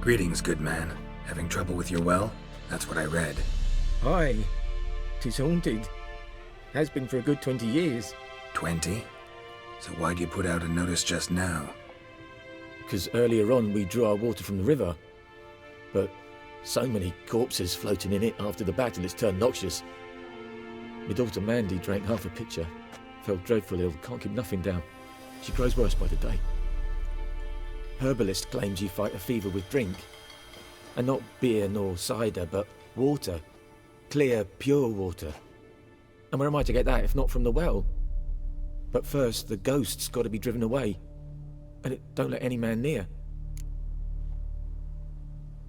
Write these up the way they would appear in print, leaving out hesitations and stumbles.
Greetings, good man. Having trouble with your well? That's what I read. Aye. 'Tis haunted. Has been for a good 20 years. 20? So why'd you put out a notice just now? Because earlier on we drew our water from the river. But so many corpses floating in it after the battle, it's turned noxious. My daughter Mandy drank half a pitcher. Fell dreadful ill, can't keep nothing down. She grows worse by the day. Herbalist claims you fight a fever with drink. And not beer nor cider, but water. Clear, pure water. And where am I to get that if not from the well? But first, the ghost's got to be driven away. And it don't let any man near.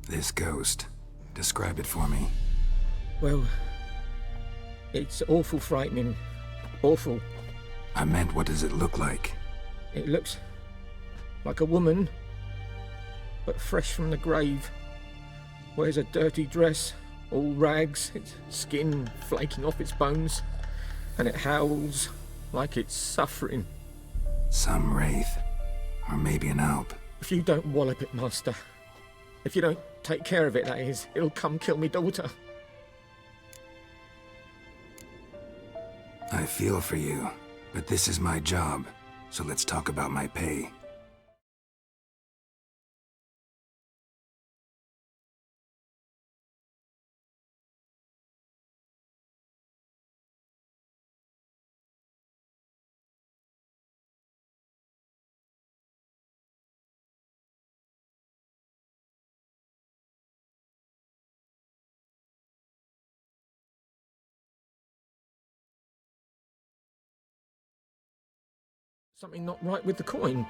This ghost. Describe it for me. Well, it's awful frightening. Awful. I meant, what does it look like? It looks like a woman, but fresh from the grave. Wears a dirty dress, all rags, its skin flaking off its bones, and it howls like it's suffering. Some wraith. Or maybe an alp. If you don't wallop it, Master, if you don't take care of it, that is, it'll come kill me daughter. I feel for you, but this is my job, so let's talk about my pay. Something not right with the coin.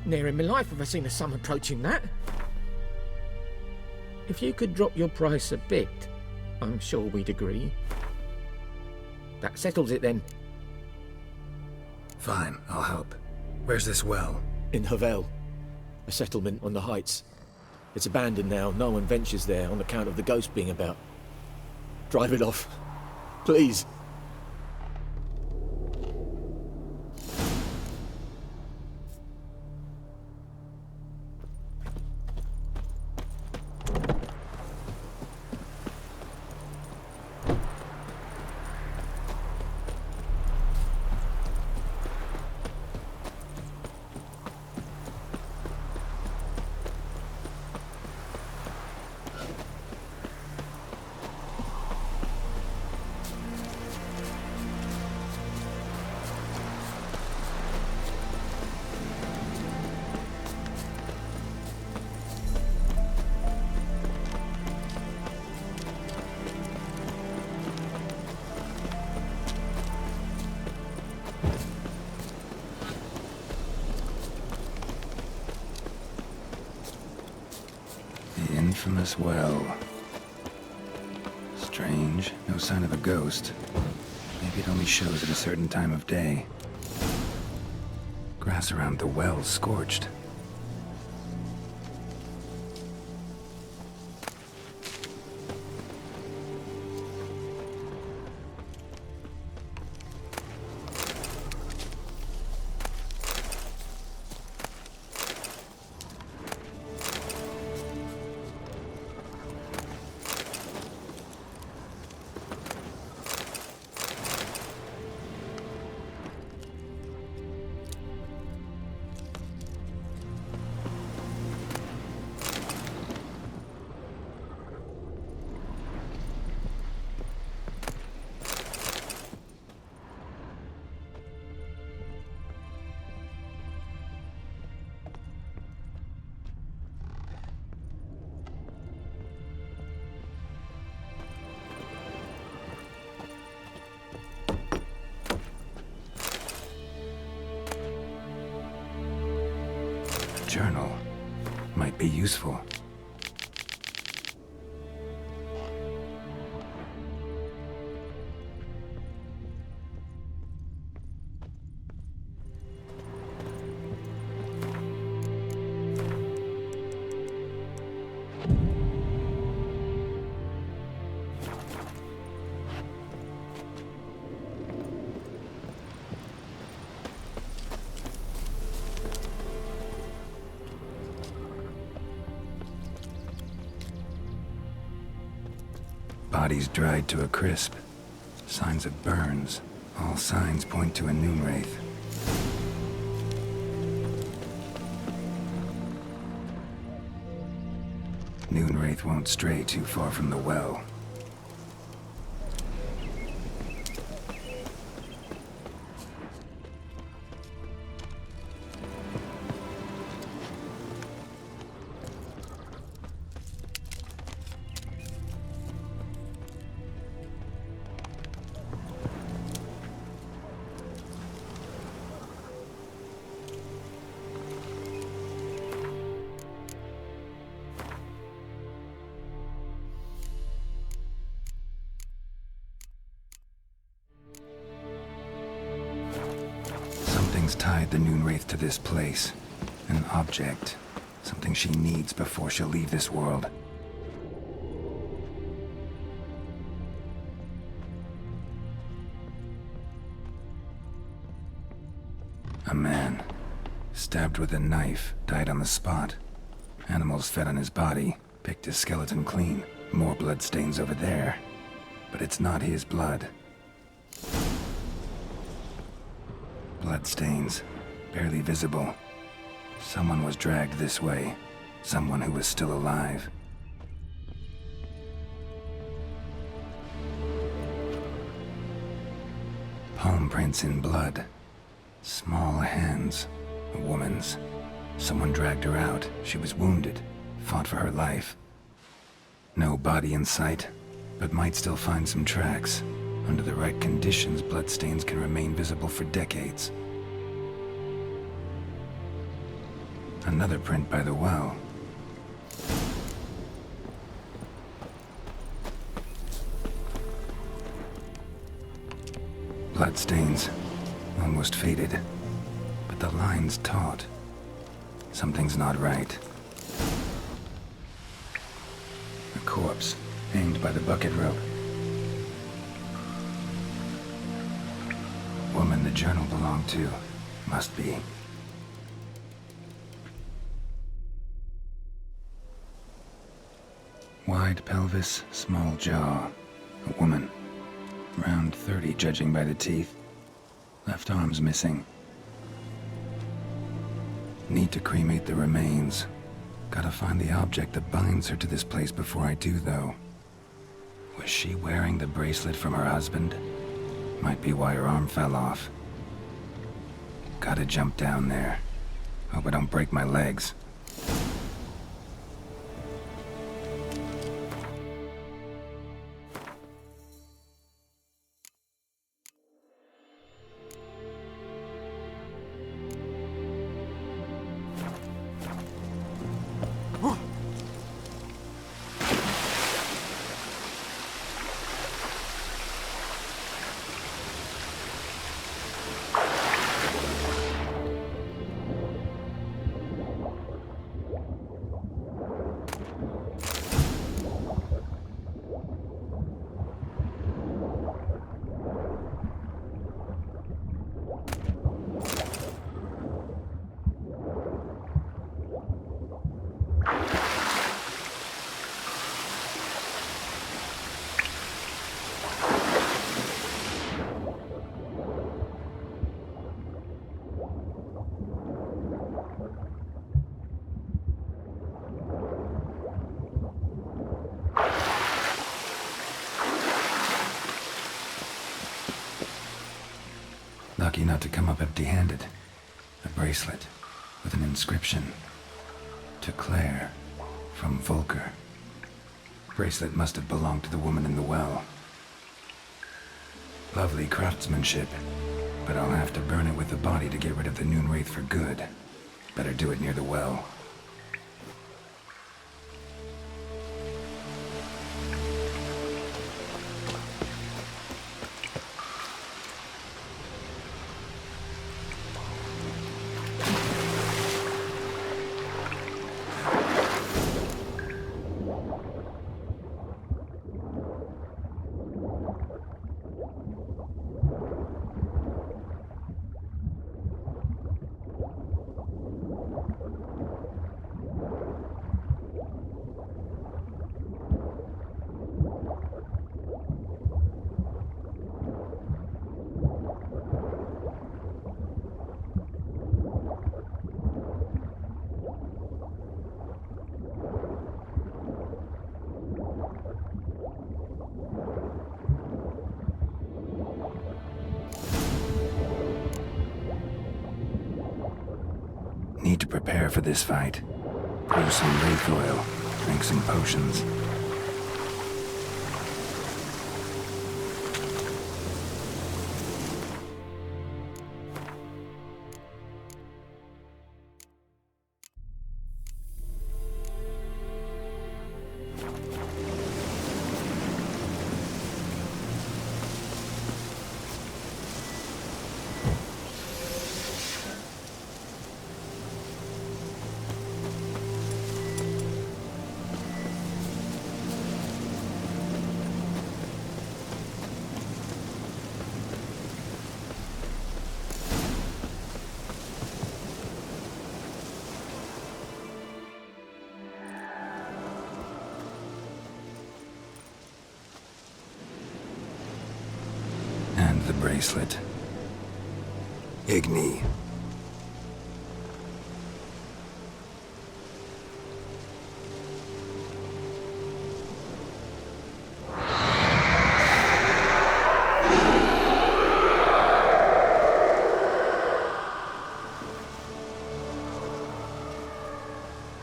Ne'er in my life have I seen a sum approaching that. If you could drop your price a bit, I'm sure we'd agree. That settles it then. Fine, I'll help. Where's this well? In Havel, a settlement on the heights. It's abandoned now, no one ventures there on account of the ghost being about. Drive it off, please. The infamous well. Strange, no sign of a ghost. Maybe it only shows at a certain time of day. Grass around the well scorched. Journal might be useful. Body's dried to a crisp. Signs of burns. All signs point to a Noonwraith. Noonwraith won't stray too far from the well. Something's tied the Noonwraith to this place. An object. Something she needs before she'll leave this world. A man. Stabbed with a knife, died on the spot. Animals fed on his body, picked his skeleton clean. More bloodstains over there. But it's not his blood. Bloodstains, barely visible. Someone was dragged this way. Someone who was still alive. Palm prints in blood. Small hands. A woman's. Someone dragged her out. She was wounded. Fought for her life. No body in sight, but might still find some tracks. Under the right conditions, bloodstains can remain visible for decades. Another print by the well. Bloodstains. Almost faded. But the line's taut. Something's not right. A corpse, hanged by the bucket rope. Woman the journal belonged to. Must be. Wide pelvis, small jaw. A woman. Around 30, judging by the teeth. Left arm's missing. Need to cremate the remains. Gotta find the object that binds her to this place before I do, though. Was she wearing the bracelet from her husband? Might be why her arm fell off. Gotta jump down there. Hope I don't break my legs. Lucky not to come up empty-handed. A bracelet with an inscription. To Claire, from Volker. Bracelet must have belonged to the woman in the well. Lovely craftsmanship, but I'll have to burn it with the body to get rid of the Noonwraith for good. Better do it near the well. Need to prepare for this fight. Brew some wraith oil. Drink some potions. And the bracelet. Igni.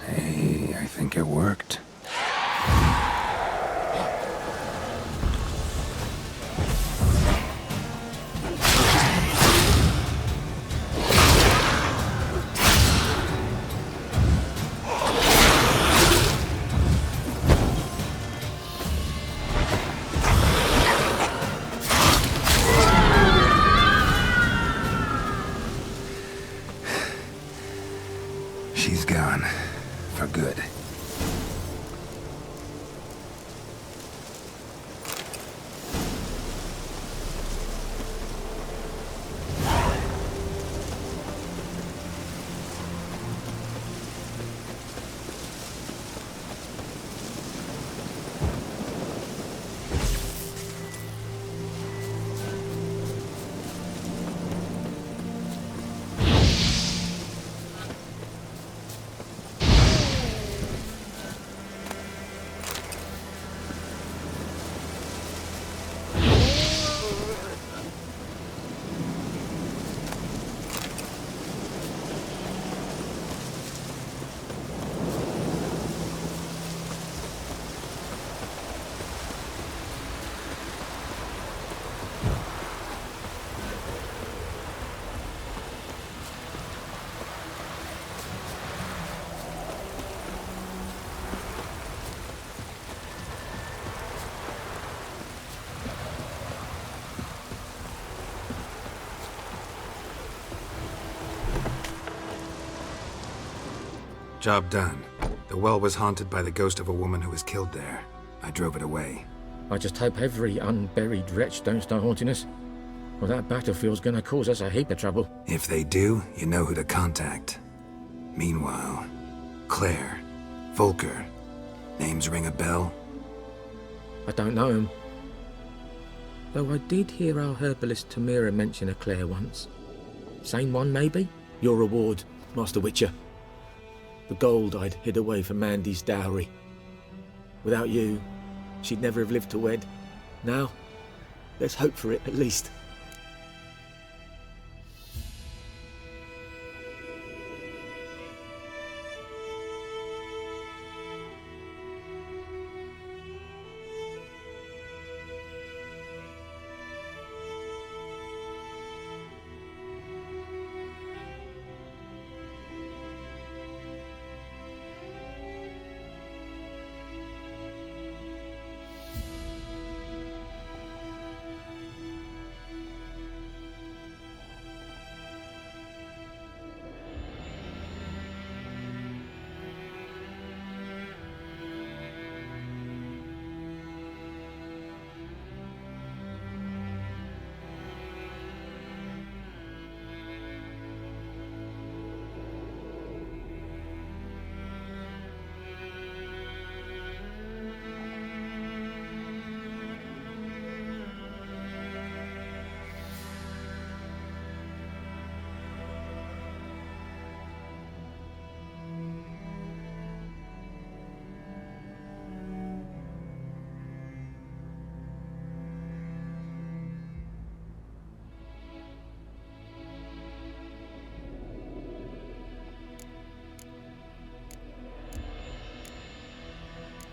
Hey, I think it worked. She's gone. For good. Job done. The well was haunted by the ghost of a woman who was killed there. I drove it away. I just hope every unburied wretch don't start haunting us. Well, that battlefield's gonna cause us a heap of trouble. If they do, you know who to contact. Meanwhile, Claire, Volker. Names ring a bell? I don't know him. Though I did hear our herbalist Tamira mention a Claire once. Same one, maybe? Your reward, Master Witcher. The gold I'd hid away for Mandy's dowry. Without you, she'd never have lived to wed. Now, let's hope for it at least.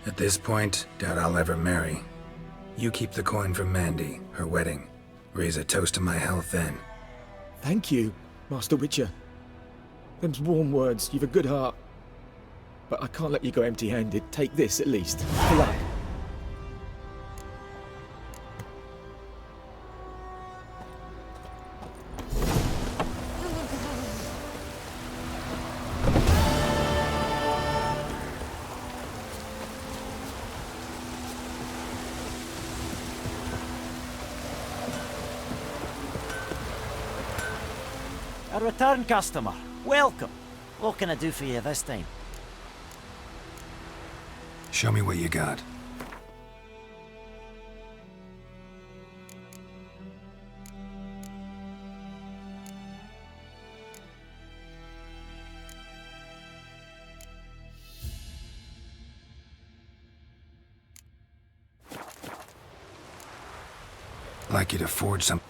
At this point, doubt I'll ever marry. You keep the coin from Mandy, her wedding. Raise a toast to my health then. Thank you, Master Witcher. Them's warm words. You've a good heart. But I can't let you go empty-handed. Take this, at least. For luck. A return customer. Welcome. What can I do for you this time? Show me what you got. Like you to forge some...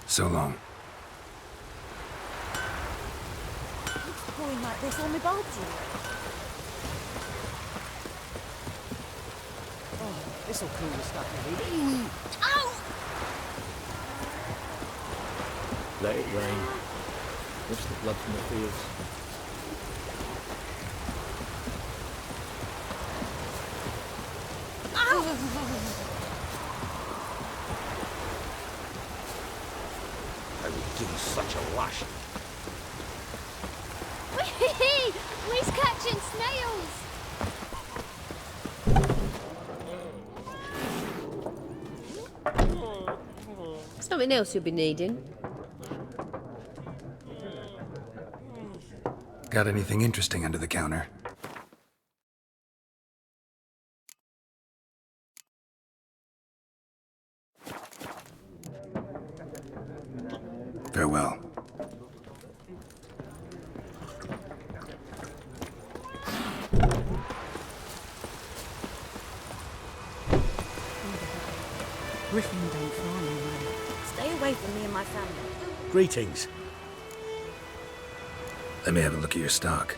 So long. It's pouring like this on my bathroom. Oh, this'll cool the stuff you need. Ow! Let it rain. Wash the blood from the fields. I would give you such a lash. Whee! We's catching snails! Something else you'll be needing. Got anything interesting under the counter? Farewell. Griffin don't farm anyway. Stay away from me and my family. Greetings. Let me have a look at your stock.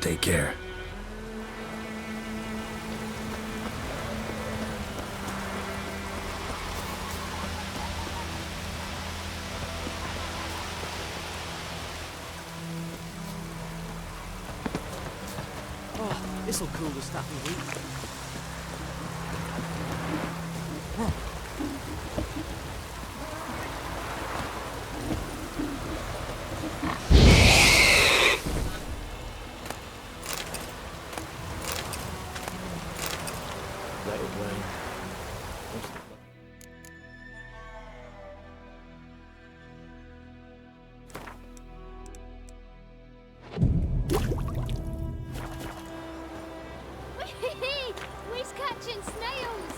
Take care. Oh, this'll cool the stuff you need. Let it rain. Wash the blood. Whee! We's catching snails!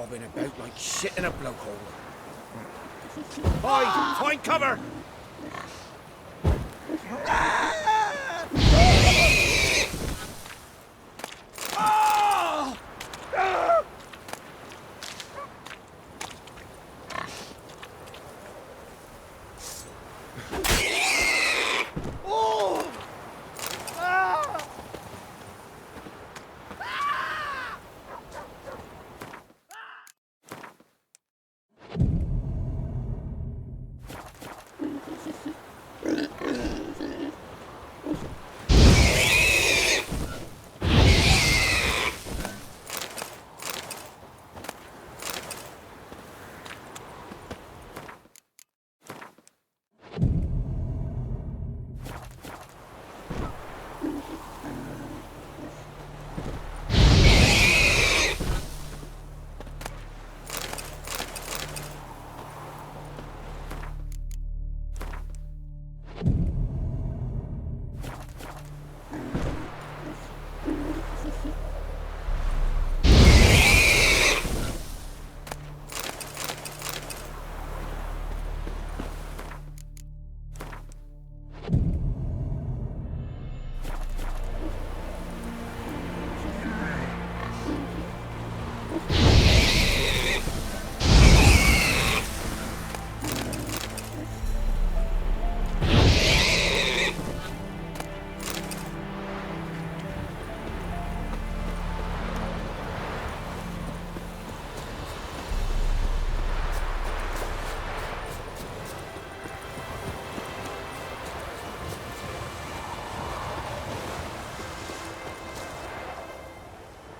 bobbing about like shit in a blowhole. Hide! Find cover!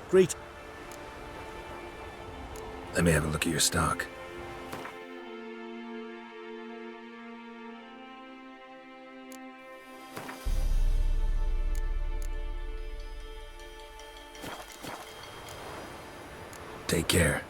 Great. Let me have a look at your stock. Take care.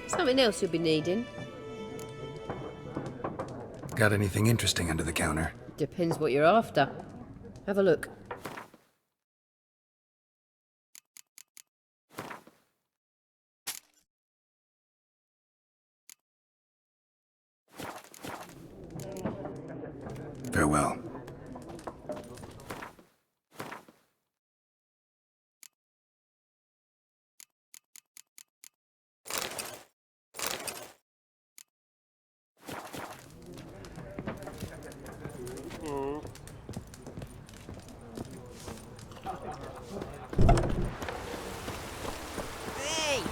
Something else you'll be needing? Got anything interesting under the counter? Depends what you're after. Have a look. Farewell. Hey!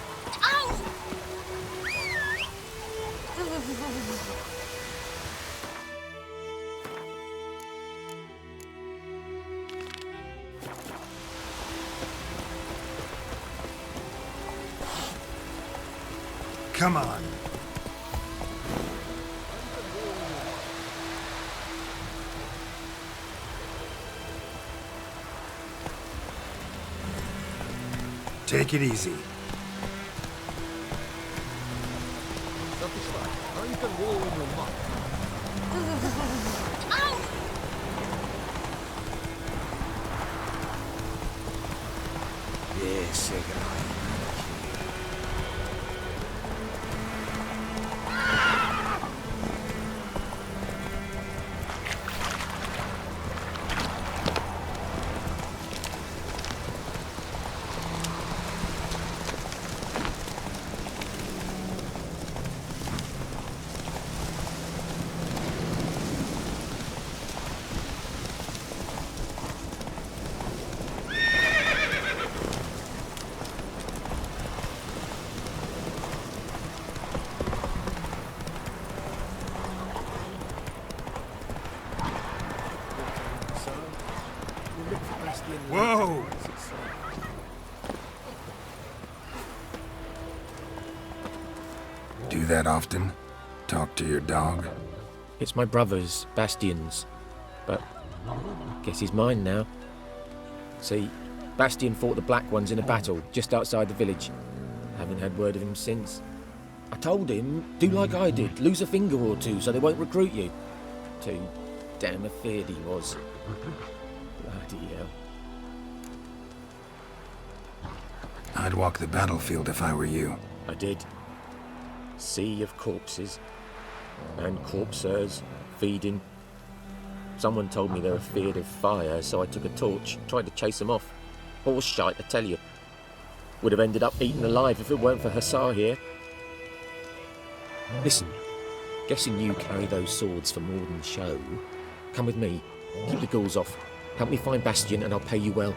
Come on. Take it easy. Yeah, say goodnight. Whoa! Do that often? Talk to your dog? It's my brother's, Bastian's. But guess he's mine now. See, Bastian fought the Black Ones in a battle just outside the village. Haven't had word of him since. I told him, do like I did, lose a finger or two so they won't recruit you. Too damn afeard he was. Bloody hell. I'd walk the battlefield if I were you. I did. Sea of corpses. And corpsers, feeding. Someone told me they were feared of fire, so I took a torch, tried to chase them off. Horse shite, I tell you. Would have ended up eaten alive if it weren't for Hussar here. Listen, guessing you carry those swords for more than show. Come with me, keep the ghouls off. Help me find Bastian and I'll pay you well.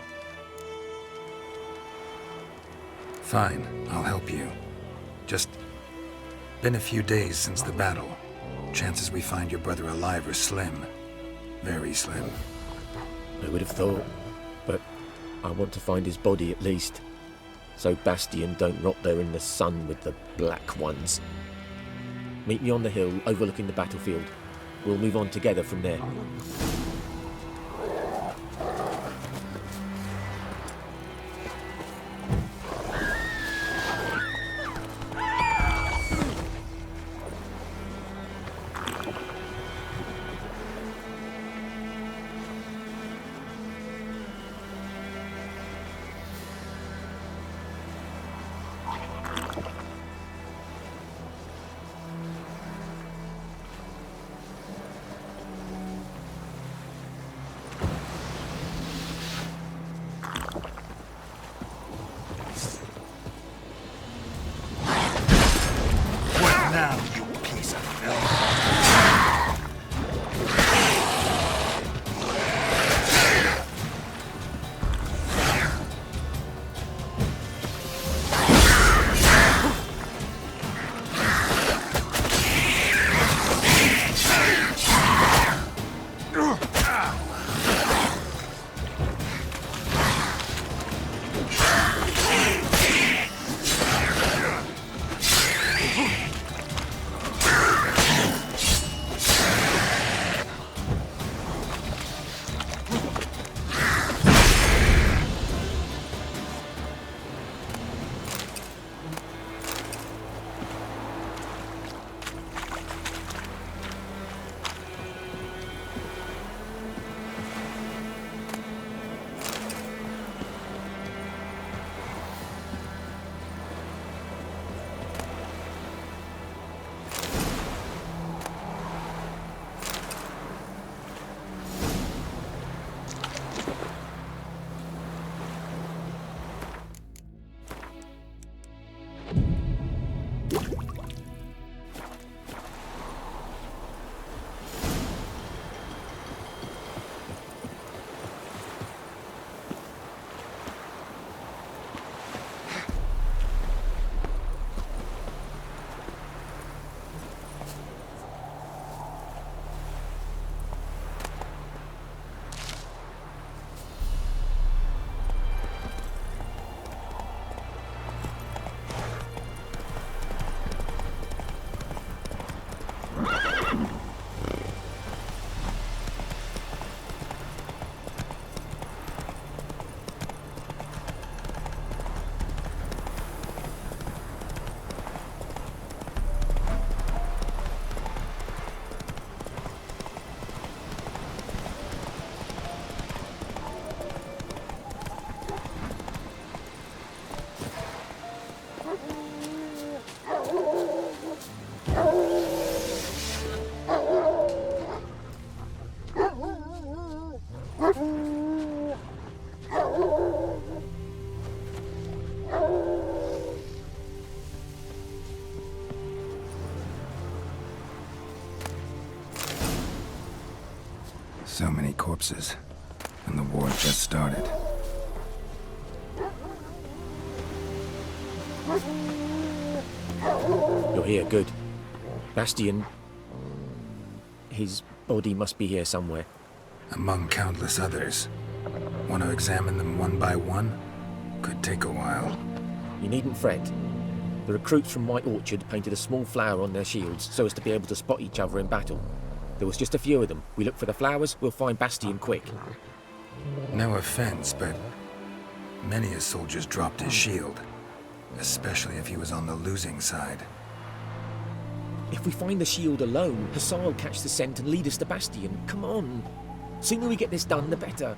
Fine, I'll help you. Just been a few days since the battle. Chances we find your brother alive are slim. Very slim. I would have thought, but I want to find his body at least. So Bastian don't rot there in the sun with the Black Ones. Meet me on the hill overlooking the battlefield. We'll move on together from there. What now, you piece of filth? So many corpses. And the war just started. You're here, good. Bastian... His body must be here somewhere. Among countless others. Want to examine them one by one? Could take a while. You needn't fret. The recruits from White Orchard painted a small flower on their shields so as to be able to spot each other in battle. There was just a few of them. We look for the flowers, we'll find Bastion quick. No offense, but many a soldier's dropped his shield. Especially if he was on the losing side. If we find the shield alone, Hussar will catch the scent and lead us to Bastion. Come on. Sooner we get this done, the better.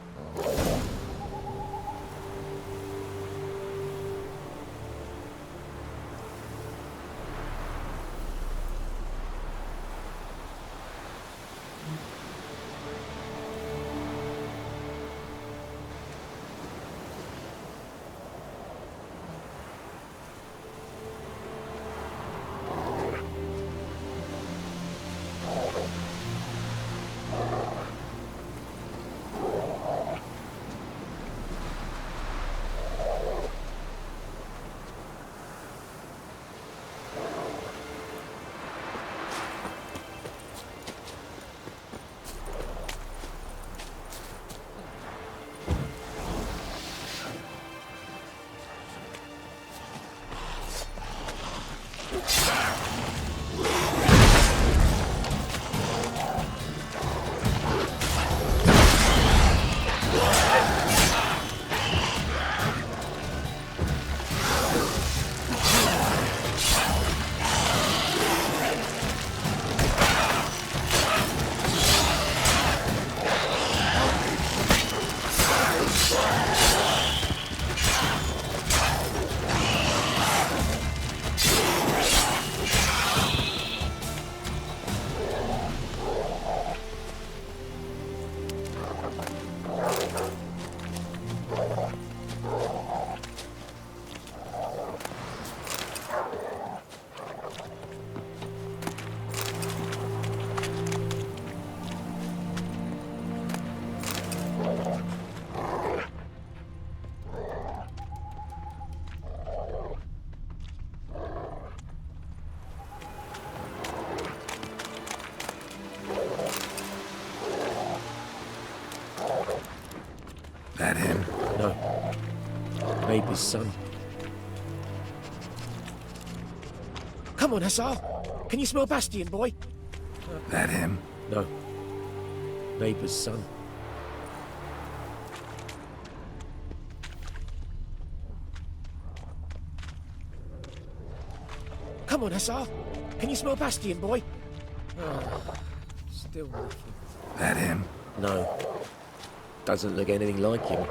That him? No. Neighbour's son. Come on, Hussar. Can you smell Bastion, boy? That him? No. Neighbour's son. Come on, Hussar. Can you smell Bastion, boy? Oh, still nothing. That him? No. Doesn't look anything like him.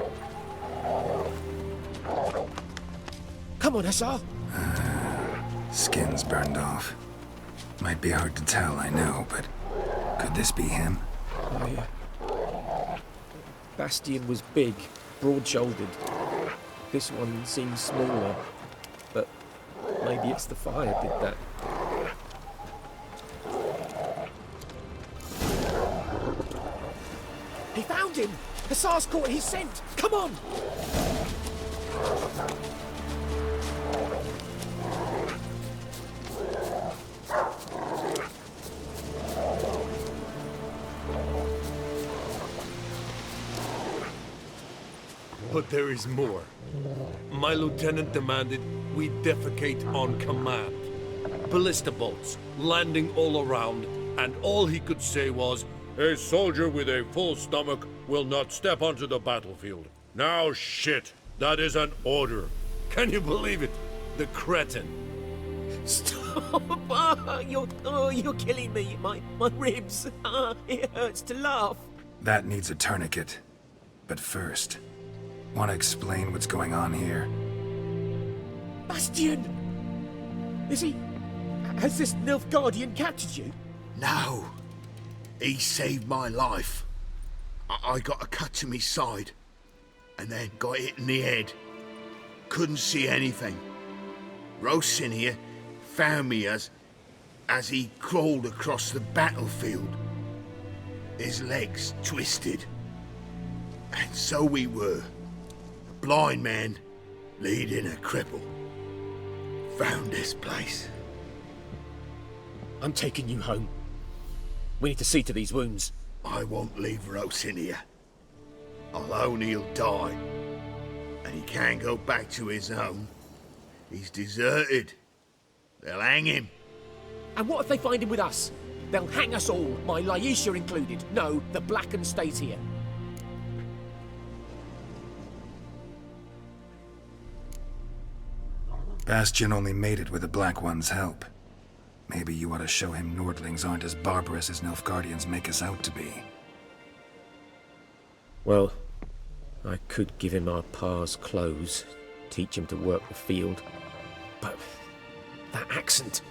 Come on, Hussar. Skin's burned off. Might be hard to tell, I know, but could this be him? Oh, yeah. Bastion was big, broad-shouldered. This one seems smaller, but maybe it's the fire did that. He found him! Hussar's caught his scent! Come on! But there is more. My lieutenant demanded we defecate on command. Ballista bolts, landing all around, and all he could say was, "A soldier with a full stomach will not step onto the battlefield." Now shit, that is an order. Can you believe it? The cretin. Stop! You're killing me. My ribs. It hurts to laugh. That needs a tourniquet. But first, want to explain what's going on here? Bastion! Is he... Has this Nilfgaardian captured you? No. He saved my life. I got a cut to me side, and then got hit in the head. Couldn't see anything. Rosinia found me as he crawled across the battlefield. His legs twisted. And so we were. A blind man leading a cripple. Found this place. I'm taking you home. We need to see to these wounds. I won't leave Rosinia. Alone he'll die. And he can't go back to his home. He's deserted. They'll hang him. And what if they find him with us? They'll hang us all, my Laisha included. No, the Blacken stays here. Bastion only made it with the Black One's help. Maybe you ought to show him Nordlings aren't as barbarous as Nilfgaardians make us out to be. Well, I could give him our pa's clothes, teach him to work the field. But that accent...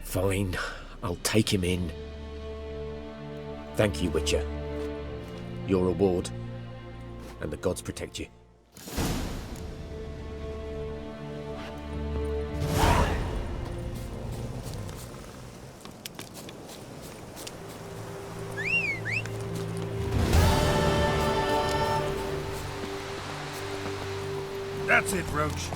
Fine, I'll take him in. Thank you, Witcher. Your reward, and the gods protect you. That's it, Roach.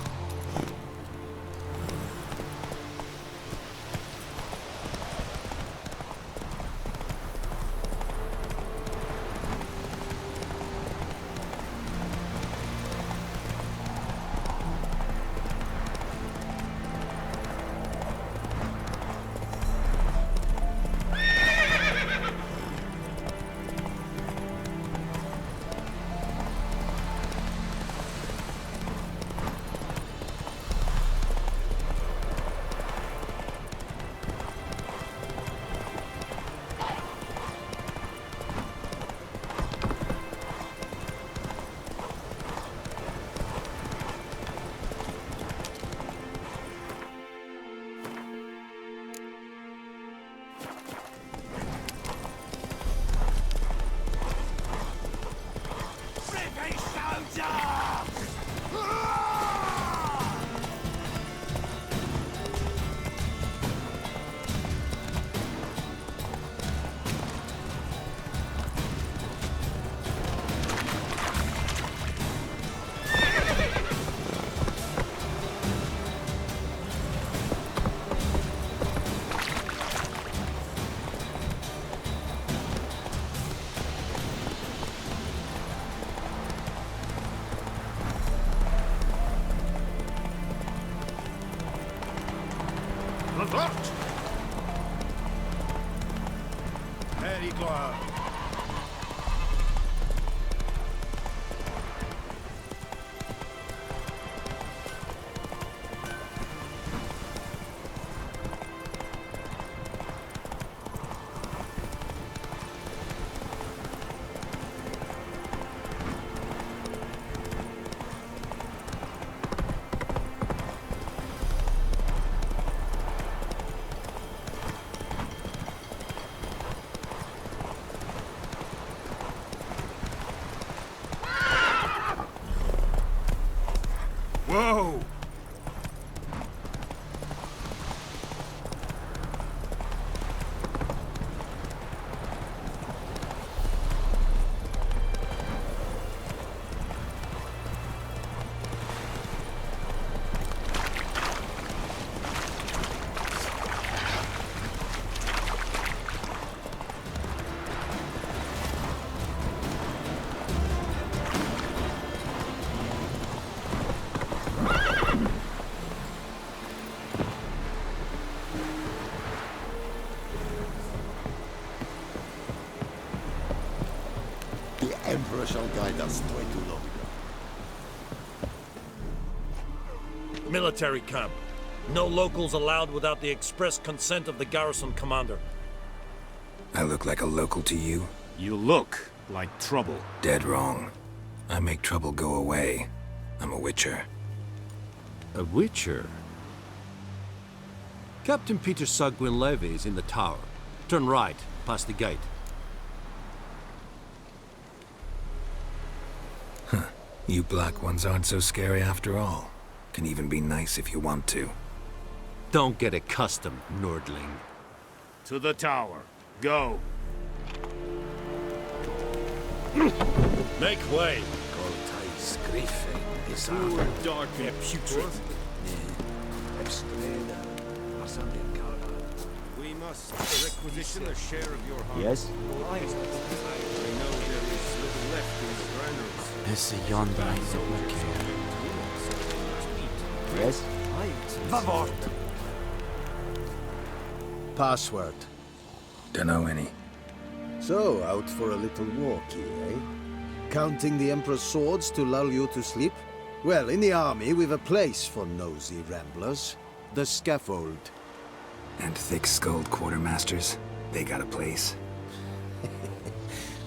Very glad. Whoa! The Emperor shall guide us to Etulo. Military camp. No locals allowed without the express consent of the garrison commander. I look like a local to you? You look like trouble. Dead wrong. I make trouble go away. I'm a Witcher. A Witcher? Captain Peter Sagwin Levy is in the tower. Turn right, past the gate. You Black Ones aren't so scary after all. Can even be nice if you want to. Don't get accustomed, Nordling. To the tower. Go. Make way. Dark and putrid. We must requisition a share of your harvest. Yes? I know there is little left in the granaries. It's a yonder. Yes? Vavort! Password. Dunno any. So, out for a little walkie, eh? Counting the Emperor's swords to lull you to sleep? Well, in the army, we've a place for nosy ramblers. The scaffold. And thick-skulled quartermasters, they got a place.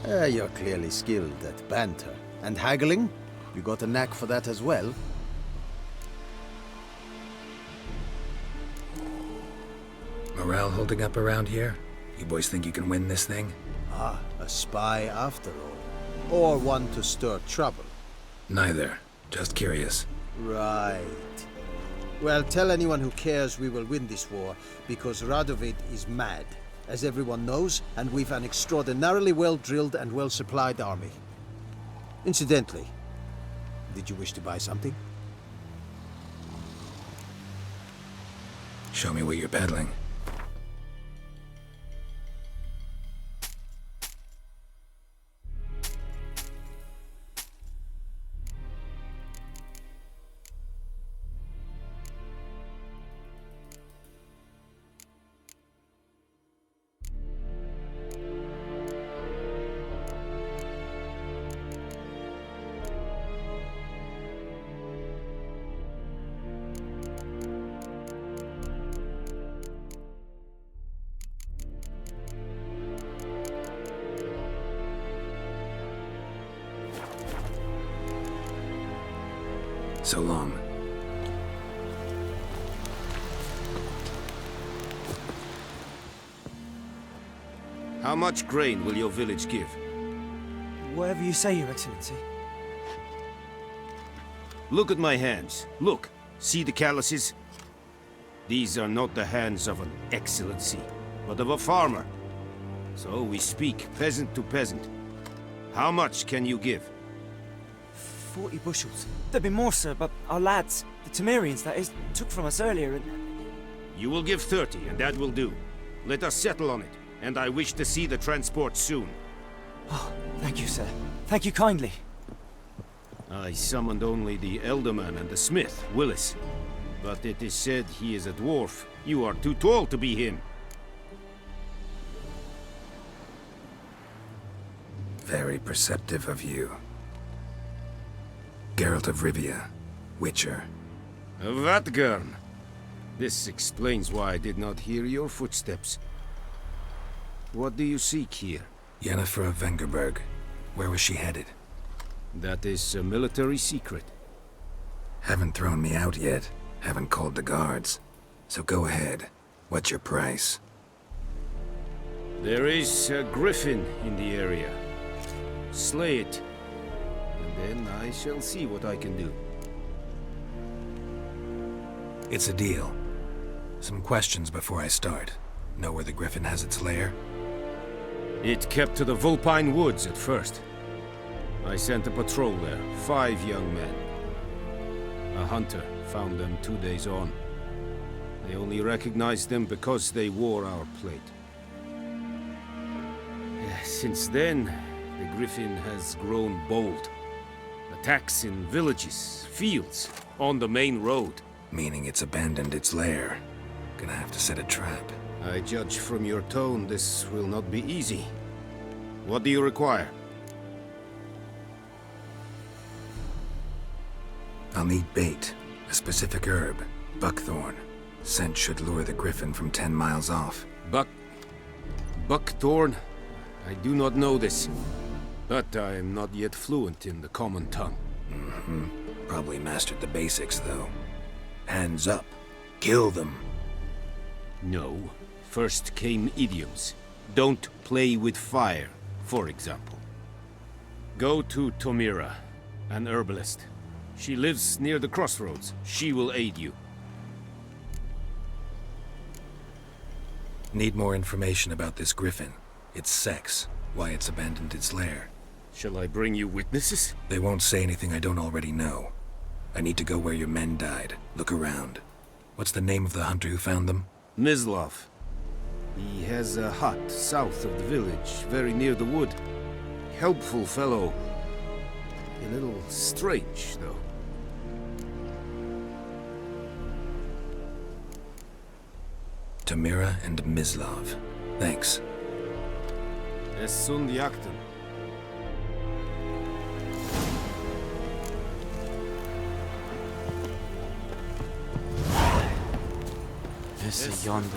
You're clearly skilled at banter. And haggling? You got a knack for that as well? Morale holding up around here? You boys think you can win this thing? Ah, a spy after all. Or one to stir trouble. Neither. Just curious. Right. Well, tell anyone who cares we will win this war, because Radovid is mad, as everyone knows, and we've an extraordinarily well-drilled and well-supplied army. Incidentally, did you wish to buy something? Show me what you're peddling. So long. How much grain will your village give? Whatever you say, Your Excellency. Look at my hands. Look. See the calluses? These are not the hands of an excellency, but of a farmer. So we speak peasant to peasant. How much can you give? 40 bushels. There'd be more, sir, but our lads, the Temerians, that is, took from us earlier and... You will give 30, and that will do. Let us settle on it, and I wish to see the transport soon. Oh, thank you, sir. Thank you kindly. I summoned only the Elderman and the smith, Willis. But it is said he is a dwarf. You are too tall to be him. Very perceptive of you. Geralt of Rivia, Witcher. Vatgern. This explains why I did not hear your footsteps. What do you seek here? Yennefer of Vengerberg. Where was she headed? That is a military secret. Haven't thrown me out yet. Haven't called the guards. So go ahead. What's your price? There is a griffin in the area. Slay it. And then I shall see what I can do. It's a deal. Some questions before I start. Know where the griffin has its lair? It kept to the Vulpine Woods at first. I sent a patrol there, 5 young men. A hunter found them 2 days on. They only recognized them because they wore our plate. Since then, the griffin has grown bold. Attacks in villages, fields, on the main road. Meaning it's abandoned its lair. Gonna have to set a trap. I judge from your tone this will not be easy. What do you require? I'll need bait. A specific herb. Buckthorn. Scent should lure the griffin from 10 miles off. Buckthorn? I do not know this. But I am not yet fluent in the common tongue. Mm-hmm. Probably mastered the basics, though. Hands up. Kill them. No. First came idioms. Don't play with fire, for example. Go to Tomira, an herbalist. She lives near the crossroads. She will aid you. Need more information about this griffin. Its sex, why it's abandoned its lair. Shall I bring you witnesses? They won't say anything I don't already know. I need to go where your men died. Look around. What's the name of the hunter who found them? Mislav. He has a hut south of the village, very near the wood. Helpful fellow. A little strange, though. Tamira and Mislav. Thanks. Es sunt jakten. This is yonder.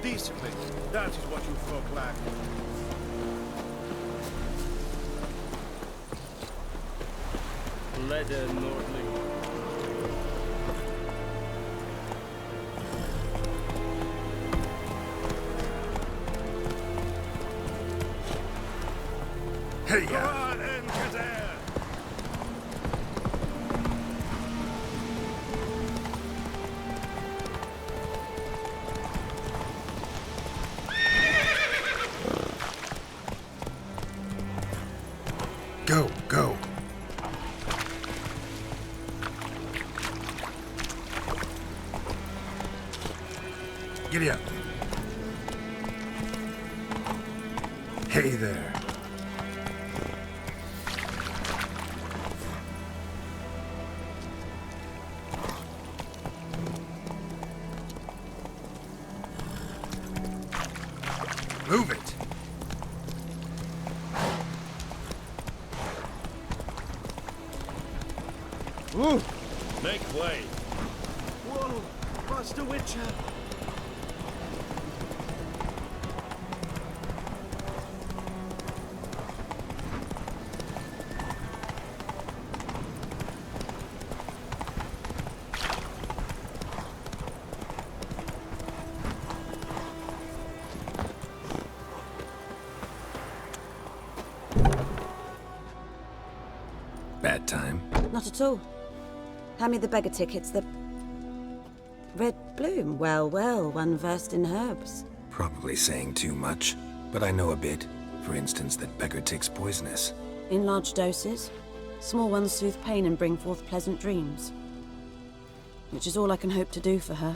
Decently, that is what you folk lack. Leder Nordling. Hey, Go on, Enkader! Go, go. Giddy up. Hey there. Move it. Ooh. Make way. Whoa, Master Witcher. time. Not at all. Hand me the beggar tickets, the... Red Bloom. Well, well, one versed in herbs. Probably saying too much, but I know a bit. For instance, that beggar tick's poisonous. In large doses. Small ones soothe pain and bring forth pleasant dreams. Which is all I can hope to do for her.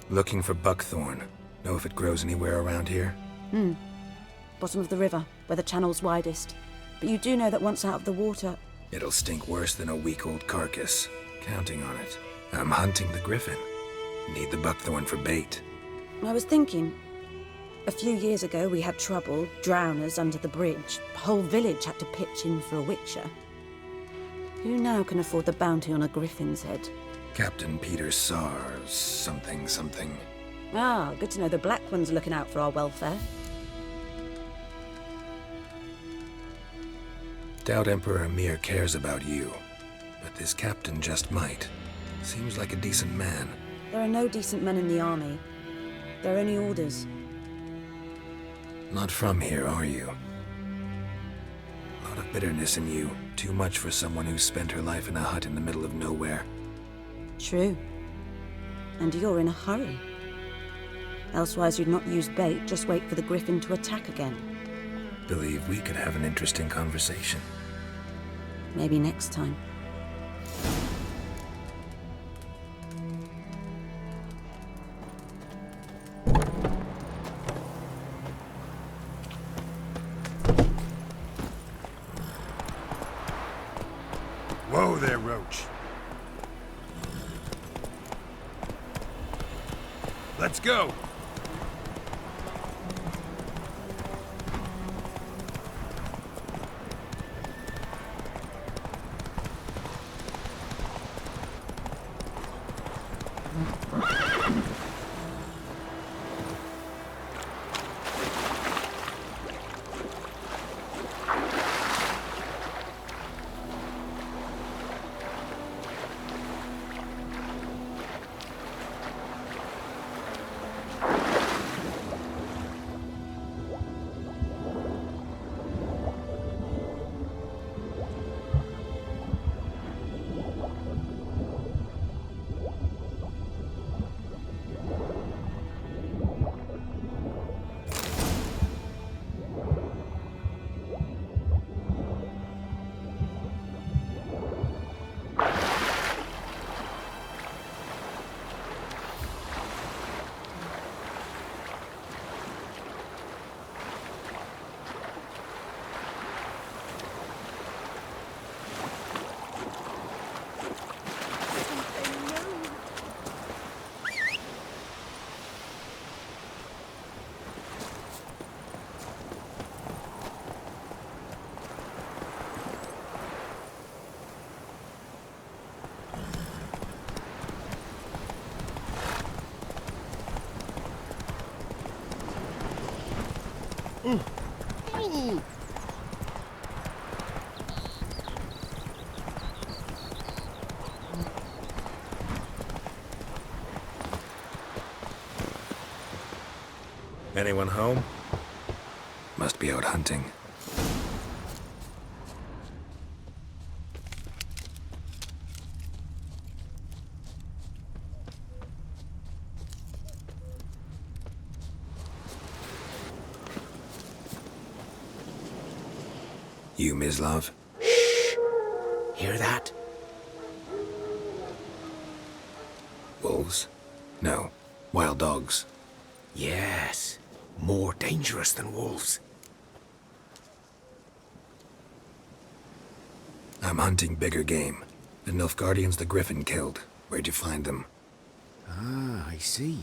Looking for buckthorn. Know if it grows anywhere around here? Bottom of the river, where the channel's widest. But you do know that once out of the water... It'll stink worse than a week-old carcass. Counting on it. I'm hunting the griffin. Need the buckthorn for bait. I was thinking... A few years ago we had trouble, drowners under the bridge. The whole village had to pitch in for a witcher. Who now can afford the bounty on a griffin's head? Captain Peter Sars, something. Ah, good to know the Black One's looking out for our welfare. Doubt Emperor Emir cares about you, but this captain just might. Seems like a decent man. There are no decent men in the army. They're only orders. Not from here, are you? A lot of bitterness in you. Too much for someone who's spent her life in a hut in the middle of nowhere. True. And you're in a hurry. Elsewise you'd not use bait, just wait for the griffin to attack again. Believe we could have an interesting conversation. Maybe next time. Whoa there, Roach. Let's go. Anyone home? Must be out hunting. You, Mislav? Shh! Hear that? Wolves? No. Wild dogs. Yes. More dangerous than wolves. I'm hunting bigger game. The Nilfgaardians the Griffin killed. Where'd you find them? Ah, I see.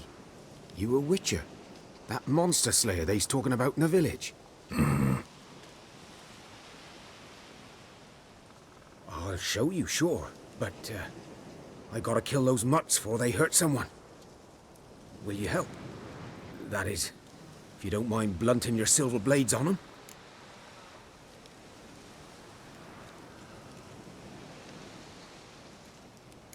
You a witcher. That monster slayer they's talking about in the village. I'll show you, sure. But, I gotta kill those mutts before they hurt someone. Will you help? That is, if you don't mind blunting your silver blades on them.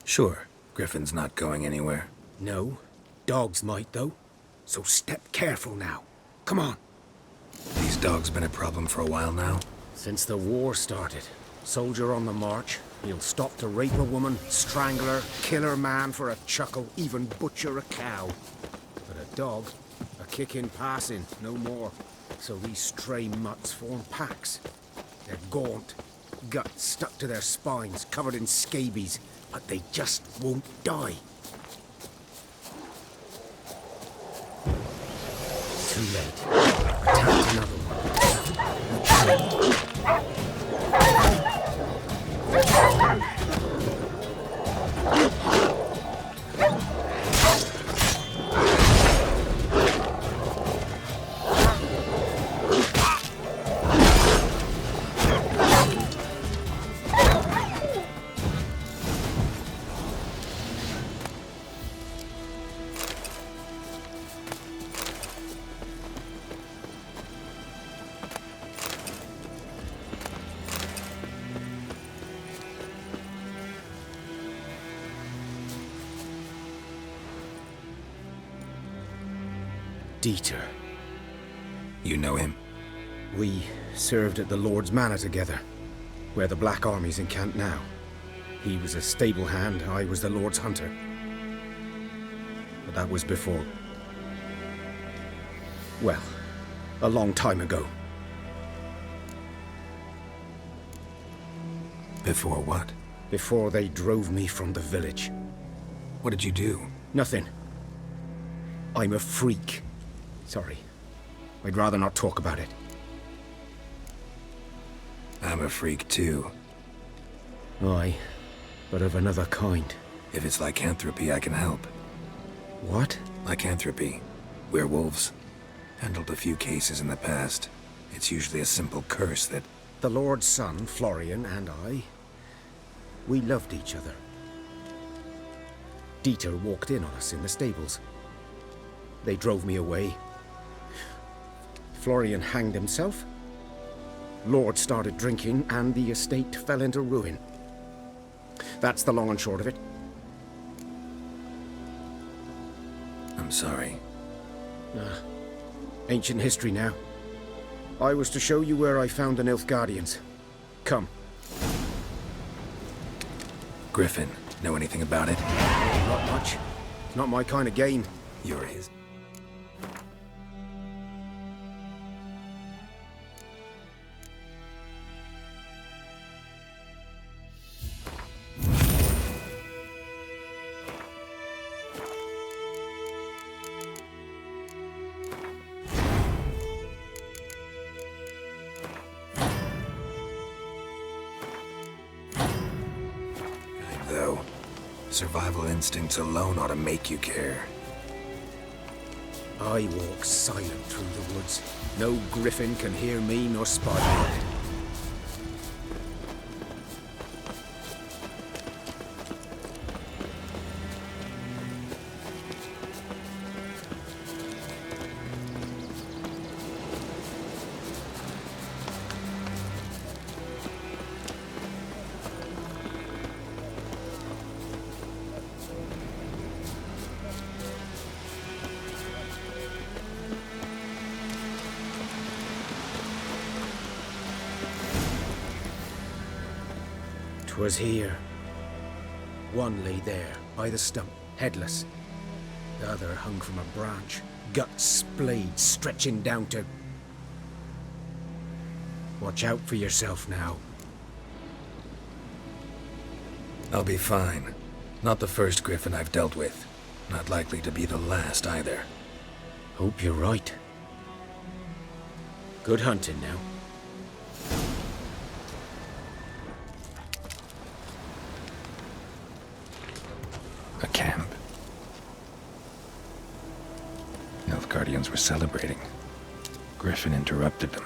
Sure. Griffin's not going anywhere. No. Dogs might, though. So step careful now. Come on. dog's been a problem for a while now? Since the war started. Soldier on the march. He'll stop to rape a woman, strangle her, kill her man for a chuckle, even butcher a cow. But a dog, a kick in passing, no more. So these stray mutts form packs. They're gaunt, guts stuck to their spines, covered in scabies, but they just won't die. Too late. Attacked another one. Dieter. You know him? We served at the Lord's Manor together, where the Black Army's encamped now. He was a stable hand, I was the Lord's hunter. But that was before... well, a long time ago. Before what? Before they drove me from the village. What did you do? Nothing. I'm a freak. Sorry. I'd rather not talk about it. I'm a freak too. Aye, but of another kind. If it's lycanthropy, I can help. What? Lycanthropy. Werewolves. Handled a few cases in the past. It's usually a simple curse that... The Lord's son, Florian, and I... we loved each other. Dieter walked in on us in the stables. They drove me away. Florian hanged himself. Lord started drinking, and the estate fell into ruin. That's the long and short of it. I'm sorry. Ancient history now. I was to show you where I found the Nilfgaardians. Come. Griffin, know anything about it? Not much. It's not my kind of game. You're his. Though, survival instincts alone ought to make you care. I walk silent through the woods. No griffin can hear me nor spy me. Was here. One lay there, by the stump, headless. The other hung from a branch, guts splayed, stretching down to... Watch out for yourself now. I'll be fine. Not the first griffin I've dealt with. Not likely to be the last either. Hope you're right. Good hunting now. A camp. Nilfgaardians were celebrating. Griffin interrupted them.